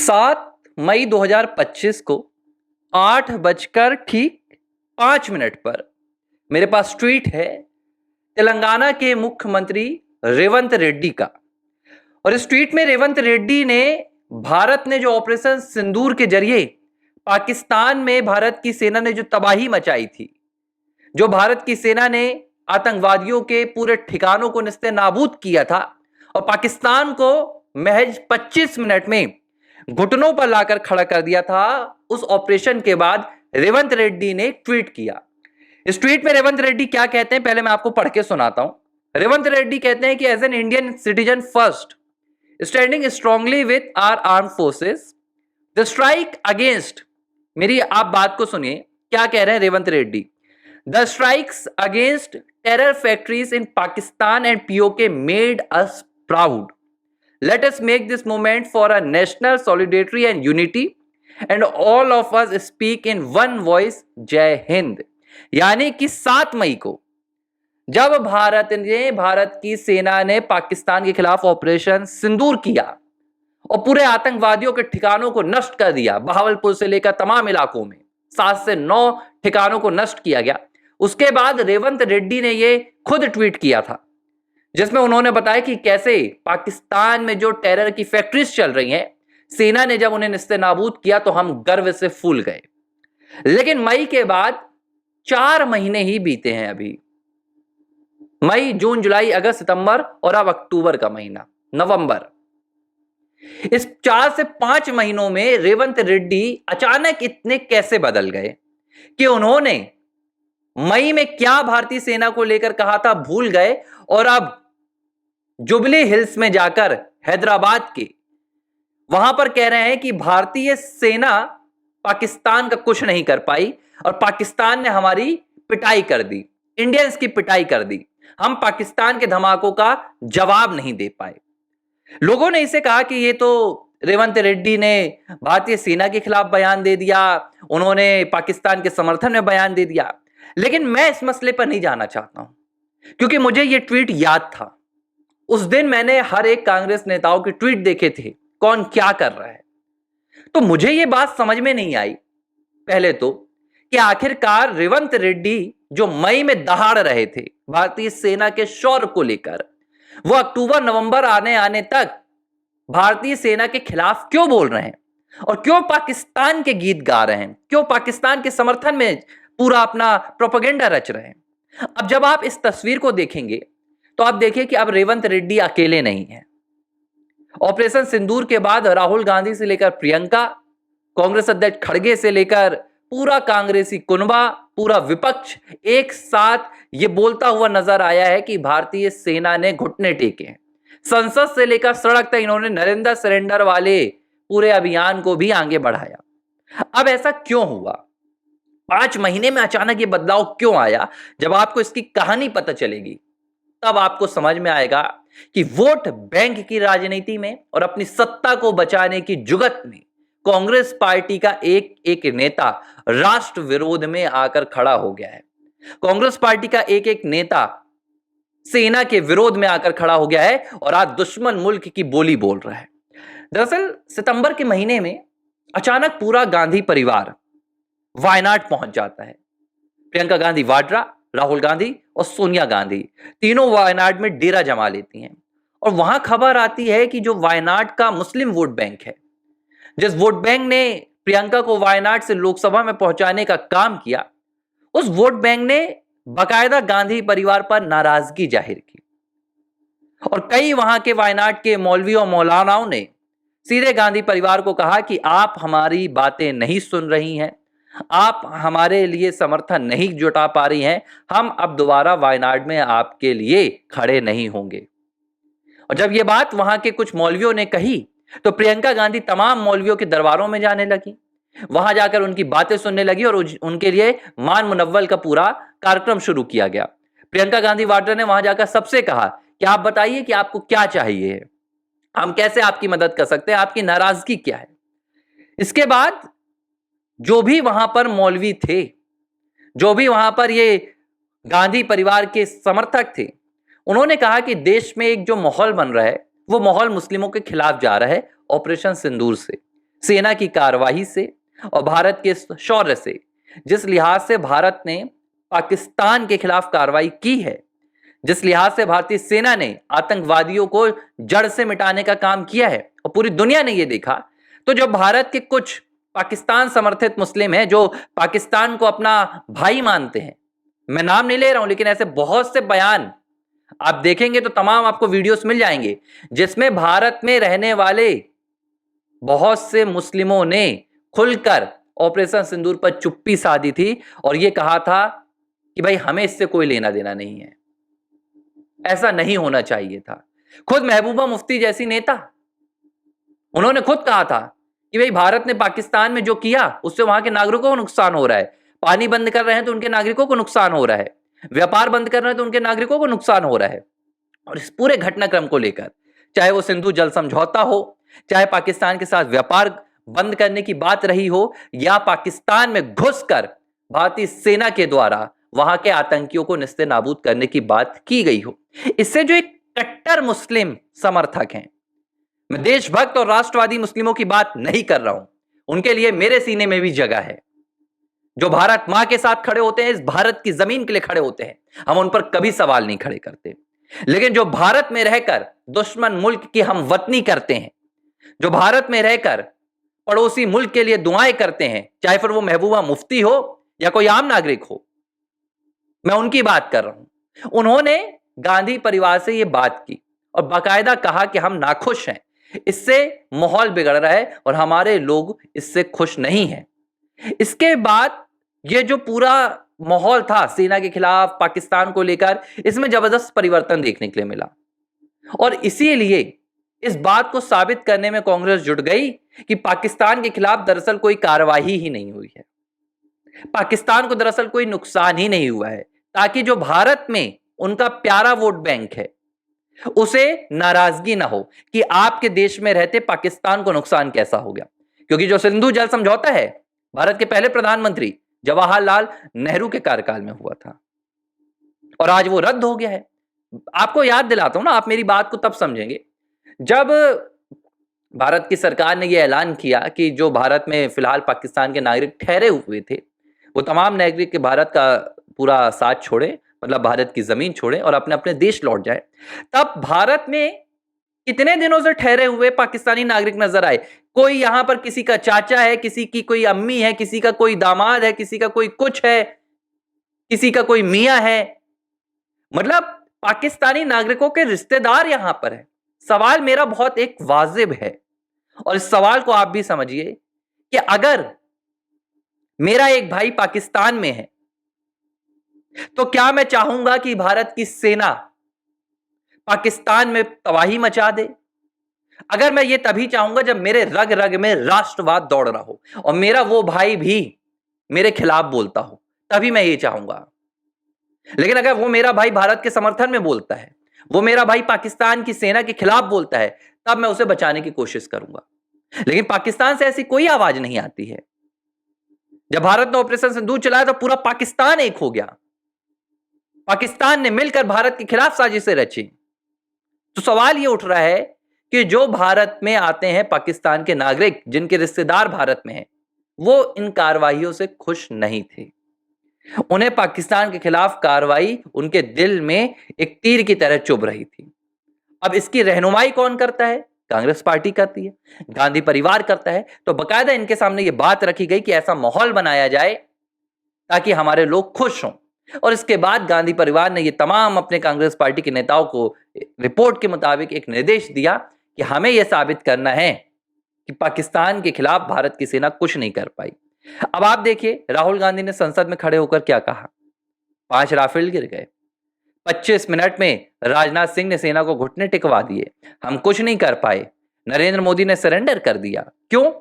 7 मई 2025 को 8:05 पर मेरे पास ट्वीट है तेलंगाना के मुख्यमंत्री रेवंत रेड्डी का। और इस ट्वीट में रेवंत रेड्डी ने भारत ने जो ऑपरेशन सिंदूर के जरिए पाकिस्तान में भारत की सेना ने जो तबाही मचाई थी, जो भारत की सेना ने आतंकवादियों के पूरे ठिकानों को निस्ते नाबूद किया था और पाकिस्तान को महज 25 मिनट में घुटनों पर लाकर खड़ा कर दिया था, उस ऑपरेशन के बाद रेवंत रेड्डी ने ट्वीट किया। इस ट्वीट में रेवंत रेड्डी क्या कहते हैं पहले मैं आपको पढ़ के सुनाता हूं। रेवंत रेड्डी कहते हैं कि as an Indian citizen first standing strongly with our arm forces the strike against, मेरी आप बात को सुनिए क्या कह रहे हैं Revanth Reddy. The strikes against terror factories in Pakistan and POK made us proud. Let us make this moment for a national solidarity and unity and all of us speak in one voice, जय हिंद। यानी कि 7 मई को जब भारत की सेना ने पाकिस्तान के खिलाफ ऑपरेशन सिंदूर किया और पूरे आतंकवादियों के ठिकानों को नष्ट कर दिया, बहावलपुर से लेकर तमाम इलाकों में 7 से 9 ठिकानों को नष्ट किया गया, उसके बाद रेवंत रेड्डी ने यह खुद ट्वीट किया था जिसमें उन्होंने बताया कि कैसे पाकिस्तान में जो टेरर की फैक्ट्रीज चल रही हैं, सेना ने जब उन्हें निस्ते-नाबूद किया तो हम गर्व से फूल गए। लेकिन मई के बाद 4 महीने ही बीते हैं, अभी मई, जून, जुलाई, अगस्त, सितंबर और अब अक्टूबर का महीना, नवंबर। इस 4 से 5 महीनों में रेवंत रेड्डी अचानक इतने कैसे बदल गए कि उन्होंने मई में क्या भारतीय सेना को लेकर कहा था भूल गए और अब जुबली हिल्स में जाकर हैदराबाद के वहां पर कह रहे हैं कि भारतीय सेना पाकिस्तान का कुछ नहीं कर पाई और पाकिस्तान ने हमारी पिटाई कर दी, इंडियंस की पिटाई कर दी, हम पाकिस्तान के धमाकों का जवाब नहीं दे पाए। लोगों ने इसे कहा कि ये तो रेवंत रेड्डी ने भारतीय सेना के खिलाफ बयान दे दिया, उन्होंने पाकिस्तान के समर्थन में बयान दे दिया। लेकिन मैं इस मसले पर नहीं जाना चाहता हूं क्योंकि मुझे यह ट्वीट याद था। उस दिन मैंने हर एक कांग्रेस नेताओं के ट्वीट देखे थे, कौन क्या कर रहा है। तो मुझे यह बात समझ में नहीं आई पहले तो कि आखिरकार रेवंत रेड्डी जो मई में दहाड़ रहे थे भारतीय सेना के शौर्य को लेकर, वो अक्टूबर नवंबर आने तक भारतीय सेना के खिलाफ क्यों बोल रहे हैं और क्यों पाकिस्तान के गीत गा रहे हैं, क्यों पाकिस्तान के समर्थन में पूरा अपना प्रोपेगेंडा रच रहे हैं। अब जब आप इस तस्वीर को देखेंगे तो आप देखिए कि अब रेवंत रेड्डी अकेले नहीं है। ऑपरेशन सिंदूर के बाद राहुल गांधी से लेकर प्रियंका, कांग्रेस अध्यक्ष खड़गे से लेकर पूरा कांग्रेसी कुनबा, पूरा विपक्ष एक साथ ये बोलता हुआ नजर आया है कि भारतीय सेना ने घुटने टेके हैं। संसद से लेकर सड़क तक इन्होंने नरेंद्र सरेंडर वाले पूरे अभियान को भी आगे बढ़ाया। अब ऐसा क्यों हुआ? 5 महीने में अचानक ये बदलाव क्यों आया? जब आपको इसकी कहानी पता चलेगी तब आपको समझ में आएगा कि वोट बैंक की राजनीति में और अपनी सत्ता को बचाने की जुगत में कांग्रेस पार्टी का एक एक नेता राष्ट्र विरोध में आकर खड़ा हो गया है। कांग्रेस पार्टी का एक एक नेता सेना के विरोध में आकर खड़ा हो गया है और आज दुश्मन मुल्क की बोली बोल रहा है। दरअसल सितंबर के महीने में अचानक पूरा गांधी परिवार वायनाड पहुंच जाता है। प्रियंका गांधी वाड्रा, राहुल गांधी और सोनिया गांधी तीनों वायनाड में डेरा जमा लेती हैं और वहां खबर आती है कि जो वायनाड का मुस्लिम वोट बैंक है, जिस वोट बैंक ने प्रियंका को वायनाड से लोकसभा में पहुंचाने का काम किया, उस वोट बैंक ने बाकायदा गांधी परिवार पर नाराजगी जाहिर की और कई वहां के वायनाड के मौलवी और मौलानाओं ने सीधे गांधी परिवार को कहा कि आप हमारी बातें नहीं सुन रही हैं, आप हमारे लिए समर्थन नहीं जुटा पा रही हैं, हम अब दोबारा वायनाड में आपके लिए खड़े नहीं होंगे। और जब यह बात वहां के कुछ मौलवियों ने कही तो प्रियंका गांधी तमाम मौलवियों के दरबारों में जाने लगी, वहां जाकर उनकी बातें सुनने लगी और उनके लिए मान मुनव्वल का पूरा कार्यक्रम शुरू किया गया। प्रियंका गांधी वाड्रा ने वहां जाकर सबसे कहा कि आप बताइए कि आपको क्या चाहिए, हम कैसे आपकी मदद कर सकते हैं, आपकी नाराजगी क्या है। इसके बाद जो भी वहां पर मौलवी थे, जो भी वहां पर ये गांधी परिवार के समर्थक थे, उन्होंने कहा कि देश में एक जो माहौल बन रहा है वो माहौल मुस्लिमों के खिलाफ जा रहा है ऑपरेशन सिंदूर से। सेना की कार्रवाई से और भारत के शौर्य से, जिस लिहाज से भारत ने पाकिस्तान के खिलाफ कार्रवाई की है, जिस लिहाज से भारतीय सेना ने आतंकवादियों को जड़ से मिटाने का काम किया है और पूरी दुनिया ने यह देखा, तो जब भारत के कुछ पाकिस्तान समर्थित मुस्लिम हैं जो पाकिस्तान को अपना भाई मानते हैं, मैं नाम नहीं ले रहा हूं, लेकिन ऐसे बहुत से बयान आप देखेंगे तो तमाम आपको वीडियोस मिल जाएंगे जिसमें भारत में रहने वाले बहुत से मुस्लिमों ने खुलकर ऑपरेशन सिंदूर पर चुप्पी साधी थी और यह कहा था कि भाई हमें इससे कोई लेना देना नहीं है, ऐसा नहीं होना चाहिए था। खुद महबूबा मुफ्ती जैसी नेता, उन्होंने खुद कहा था कि भाई भारत ने पाकिस्तान में जो किया उससे वहां के नागरिकों को नुकसान हो रहा है, पानी बंद कर रहे हैं तो उनके नागरिकों को नुकसान हो रहा है, व्यापार बंद कर रहे हैं तो उनके नागरिकों को नुकसान हो रहा है। और इस पूरे घटनाक्रम को लेकर, चाहे वो सिंधु जल समझौता हो, चाहे पाकिस्तान के साथ व्यापार बंद करने की बात रही हो, या पाकिस्तान में घुसकर भारतीय सेना के द्वारा वहां के आतंकियों को निस्ते नाबूद करने की बात की गई हो, इससे जो एक कट्टर मुस्लिम समर्थक हैं, मैं देशभक्त और राष्ट्रवादी मुस्लिमों की बात नहीं कर रहा हूं, उनके लिए मेरे सीने में भी जगह है, जो भारत मां के साथ खड़े होते हैं, इस भारत की जमीन के लिए खड़े होते हैं, हम उन पर कभी सवाल नहीं खड़े करते। लेकिन जो भारत में रहकर दुश्मन मुल्क की हम वतनी करते हैं, जो भारत में रहकर पड़ोसी मुल्क के लिए दुआएं करते हैं, चाहे फिर वो महबूबा मुफ्ती हो या कोई आम नागरिक हो, मैं उनकी बात कर रहा हूं। उन्होंने गांधी परिवार से यह बात की और बाकायदा कहा कि हम नाखुश हैं, इससे माहौल बिगड़ रहा है और हमारे लोग इससे खुश नहीं हैं। इसके बाद यह जो पूरा माहौल था सेना के खिलाफ पाकिस्तान को लेकर, इसमें जबरदस्त परिवर्तन देखने के लिए मिला और इसीलिए इस बात को साबित करने में कांग्रेस जुट गई कि पाकिस्तान के खिलाफ दरअसल कोई कार्रवाई ही नहीं हुई है, पाकिस्तान को दरअसल कोई नुकसान ही नहीं हुआ है, ताकि जो भारत में उनका प्यारा वोट बैंक है उसे नाराजगी ना हो कि आपके देश में रहते पाकिस्तान को नुकसान कैसा हो गया। क्योंकि जो सिंधु जल समझौता है भारत के पहले प्रधानमंत्री जवाहरलाल नेहरू के कार्यकाल में हुआ था और आज वो रद्द हो गया है। आपको याद दिलाता हूं ना, आप मेरी बात को तब समझेंगे जब भारत की सरकार ने यह ऐलान किया कि जो भारत में फिलहाल पाकिस्तान के नागरिक ठहरे हुए थे वो तमाम नागरिक के भारत का पूरा साथ छोड़े, मतलब भारत की जमीन छोड़े और अपने अपने देश लौट जाए। तब भारत में कितने दिनों से ठहरे हुए पाकिस्तानी नागरिक नजर आए। कोई यहां पर किसी का चाचा है, किसी की कोई अम्मी है, किसी का कोई दामाद है, किसी का कोई कुछ है, किसी का कोई मियां है, मतलब पाकिस्तानी नागरिकों के रिश्तेदार यहां पर है। सवाल मेरा बहुत एक वाजिब है और इस सवाल को आप भी समझिए कि अगर मेरा एक भाई पाकिस्तान में है तो क्या मैं चाहूंगा कि भारत की सेना पाकिस्तान में तबाही मचा दे? अगर मैं ये तभी चाहूंगा जब मेरे रग रग में राष्ट्रवाद दौड़ रहा हो और मेरा वो भाई भी मेरे खिलाफ बोलता हो, तभी मैं ये चाहूंगा। लेकिन अगर वो मेरा भाई भारत के समर्थन में बोलता है, वो मेरा भाई पाकिस्तान की सेना के खिलाफ बोलता है, तब मैं उसे बचाने की कोशिश करूंगा। लेकिन पाकिस्तान से ऐसी कोई आवाज नहीं आती है। जब भारत ने ऑपरेशन सिंदूर चलाया तो पूरा पाकिस्तान एक हो गया, पाकिस्तान ने मिलकर भारत के खिलाफ साजिशें रची। तो सवाल यह उठ रहा है कि जो भारत में आते हैं पाकिस्तान के नागरिक, जिनके रिश्तेदार भारत में हैं, वो इन कार्रवाइयों से खुश नहीं थे। उन्हें पाकिस्तान के खिलाफ कार्रवाई उनके दिल में एक तीर की तरह चुभ रही थी। अब इसकी रहनुमाई कौन करता है? कांग्रेस पार्टी करती है, गांधी परिवार करता है। तो बकायदा इनके सामने यह बात रखी गई कि ऐसा माहौल बनाया जाए ताकि हमारे लोग खुश हों। और इसके बाद गांधी परिवार ने ये तमाम अपने कांग्रेस पार्टी के नेताओं को रिपोर्ट के मुताबिक एक निर्देश दिया कि हमें यह साबित करना है कि पाकिस्तान के खिलाफ भारत की सेना कुछ नहीं कर पाई। अब आप देखिए राहुल गांधी ने संसद में खड़े होकर क्या कहा। 5 राफेल गिर गए, 25 मिनट में राजनाथ सिंह ने सेना को घुटने टिकवा दिए, हम कुछ नहीं कर पाए, नरेंद्र मोदी ने सरेंडर कर दिया। क्यों?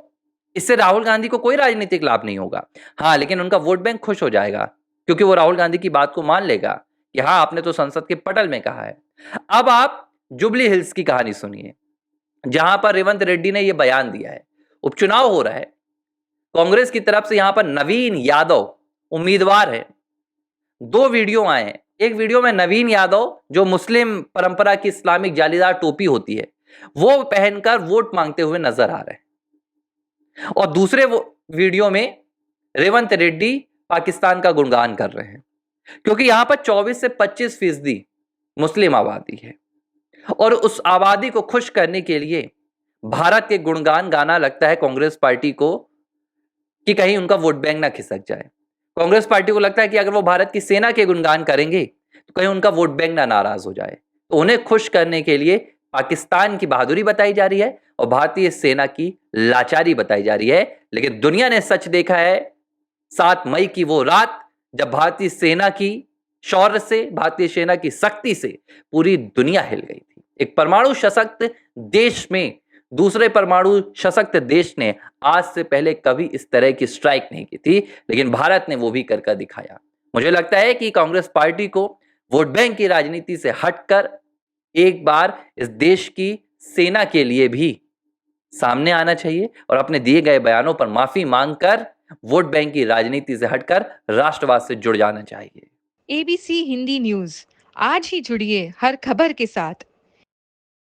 इससे राहुल गांधी को कोई राजनीतिक लाभ नहीं होगा। हाँ, लेकिन उनका वोट बैंक खुश हो जाएगा क्योंकि वो राहुल गांधी की बात को मान लेगा कि हाँ, आपने तो संसद के पटल में कहा है। अब आप जुबली हिल्स की कहानी सुनिए, जहां पर रेवंत रेड्डी ने यह बयान दिया है। उपचुनाव हो रहा है, कांग्रेस की तरफ से यहां पर नवीन यादव उम्मीदवार है। 2 वीडियो आए हैं। एक वीडियो में नवीन यादव, जो मुस्लिम परंपरा की इस्लामिक जालीदार टोपी होती है, वो पहनकर वोट मांगते हुए नजर आ रहे हैं। और दूसरे वो वीडियो में रेवंत रेड्डी पाकिस्तान का गुणगान कर रहे हैं, क्योंकि यहां पर 24 से 25% मुस्लिम आबादी है और उस आबादी को खुश करने के लिए भारत के गुणगान गाना लगता है कांग्रेस पार्टी को कि कहीं उनका वोट बैंक ना खिसक जाए। कांग्रेस पार्टी को लगता है कि अगर वो भारत की सेना के गुणगान करेंगे तो कहीं उनका वोट बैंक ना नाराज हो जाए, तो उन्हें खुश करने के लिए पाकिस्तान की बहादुरी बताई जा रही है और भारतीय सेना की लाचारी बताई जा रही है। लेकिन दुनिया ने सच देखा है 7 मई की वो रात जब भारतीय सेना की शौर्य से, भारतीय सेना की शक्ति से पूरी दुनिया हिल गई थी। एक परमाणु सशक्त देश में दूसरे परमाणु सशक्त देश ने आज से पहले कभी इस तरह की स्ट्राइक नहीं की थी, लेकिन भारत ने वो भी कर दिखाया। मुझे लगता है कि कांग्रेस पार्टी को वोट बैंक की राजनीति से हटकर एक बार इस देश की सेना के लिए भी सामने आना चाहिए और अपने दिए गए बयानों पर माफी मांगकर वोट बैंक की राजनीति से हटकर राष्ट्रवाद से जुड़ जाना चाहिए। ABC हिंदी न्यूज, आज ही जुड़िए हर खबर के साथ।